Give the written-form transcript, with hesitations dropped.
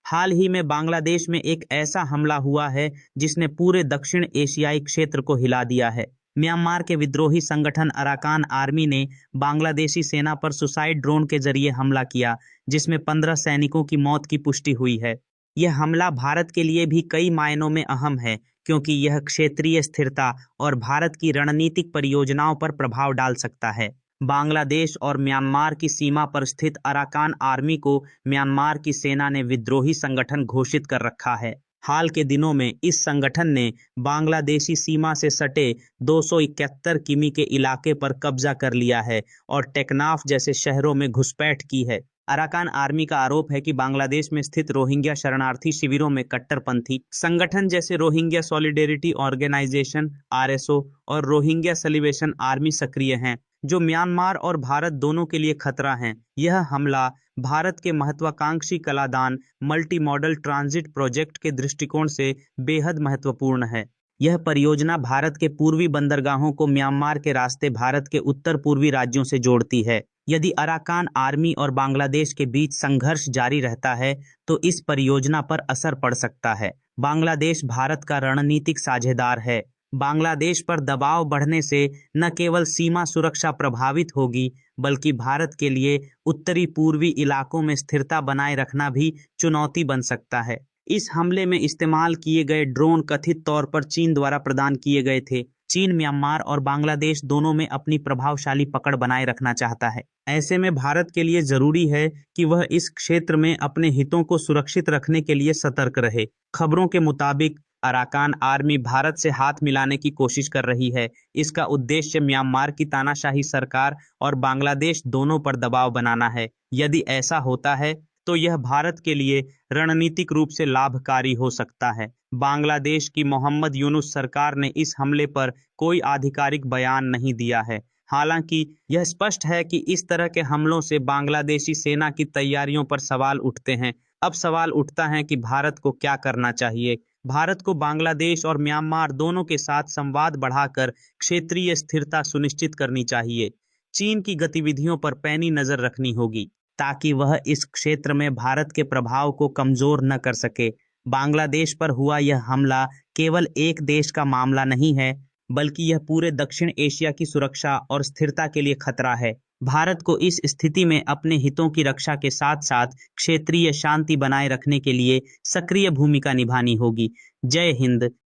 हाल ही में बांग्लादेश में एक ऐसा हमला हुआ है जिसने पूरे दक्षिण एशियाई क्षेत्र को हिला दिया है। म्यांमार के विद्रोही संगठन अराकान आर्मी ने बांग्लादेशी सेना पर सुसाइड ड्रोन के जरिए हमला किया, जिसमें 15 सैनिकों की मौत की पुष्टि हुई है। यह हमला भारत के लिए भी कई मायनों में अहम है, क्योंकि यह क्षेत्रीय स्थिरता और भारत की रणनीतिक परियोजनाओं पर प्रभाव डाल सकता है। बांग्लादेश और म्यांमार की सीमा पर स्थित अराकान आर्मी को म्यांमार की सेना ने विद्रोही संगठन घोषित कर रखा है। हाल के दिनों में इस संगठन ने बांग्लादेशी सीमा से सटे 271 किमी के इलाके पर कब्जा कर लिया है और टेकनाफ जैसे शहरों में घुसपैठ की है। अराकान आर्मी का आरोप है कि बांग्लादेश में स्थित रोहिंग्या शरणार्थी शिविरों में कट्टरपंथी संगठन जैसे रोहिंग्या सॉलिडेरिटी ऑर्गेनाइजेशन (आरएसओ) और रोहिंग्या सलिवेशन आर्मी सक्रिय हैं, जो म्यांमार और भारत दोनों के लिए खतरा हैं। यह हमला भारत के महत्वाकांक्षी Kaladan multi modal transit project के दृष्टिकोण से बेहद महत्वपूर्ण है। यह परियोजना भारत के पूर्वी बंदरगाहों को म्यांमार के रास्ते भारत के उत्तर पूर्वी राज्यों से जोड़ती है। यदि अराकान आर्मी और बांग्लादेश के बीच संघर्ष जारी रहता है तो इस परियोजना पर असर पड़ सकता है। बांग्लादेश भारत का रणनीतिक साझेदार है। बांग्लादेश पर दबाव बढ़ने से न केवल सीमा सुरक्षा प्रभावित होगी, बल्कि भारत के लिए उत्तरी पूर्वी इलाकों में स्थिरता बनाए रखना भी चुनौती बन सकता है। इस हमले में इस्तेमाल किए गए ड्रोन कथित तौर पर चीन द्वारा प्रदान किए गए थे। चीन म्यांमार और बांग्लादेश दोनों में अपनी प्रभावशाली पकड़ बनाए रखना चाहता है। ऐसे में भारत के लिए जरूरी है कि वह इस क्षेत्र में अपने हितों को सुरक्षित रखने के लिए सतर्क रहे। खबरों के मुताबिक अराकान आर्मी भारत से हाथ मिलाने की कोशिश कर रही है। इसका उद्देश्य म्यांमार की तानाशाही सरकार और बांग्लादेश दोनों पर दबाव बनाना है। यदि ऐसा होता है तो यह भारत के लिए रणनीतिक रूप से लाभकारी हो सकता है। बांग्लादेश की मोहम्मद यूनुस सरकार ने इस हमले पर कोई आधिकारिक बयान नहीं दिया है। हालांकि यह स्पष्ट है कि इस तरह के हमलों से बांग्लादेशी सेना की तैयारियों पर सवाल उठते हैं। अब सवाल उठता है कि भारत को क्या करना चाहिए। भारत को बांग्लादेश और म्यांमार दोनों के साथ संवाद बढ़ाकर क्षेत्रीय स्थिरता सुनिश्चित करनी चाहिए। चीन की गतिविधियों पर पैनी नजर रखनी होगी, ताकि वह इस क्षेत्र में भारत के प्रभाव को कमजोर न कर सके। बांग्लादेश पर हुआ यह हमला केवल एक देश का मामला नहीं है, बल्कि यह पूरे दक्षिण एशिया की सुरक्षा और स्थिरता के लिए खतरा है। भारत को इस स्थिति में अपने हितों की रक्षा के साथ साथ क्षेत्रीय शांति बनाए रखने के लिए सक्रिय भूमिका निभानी होगी। जय हिंद।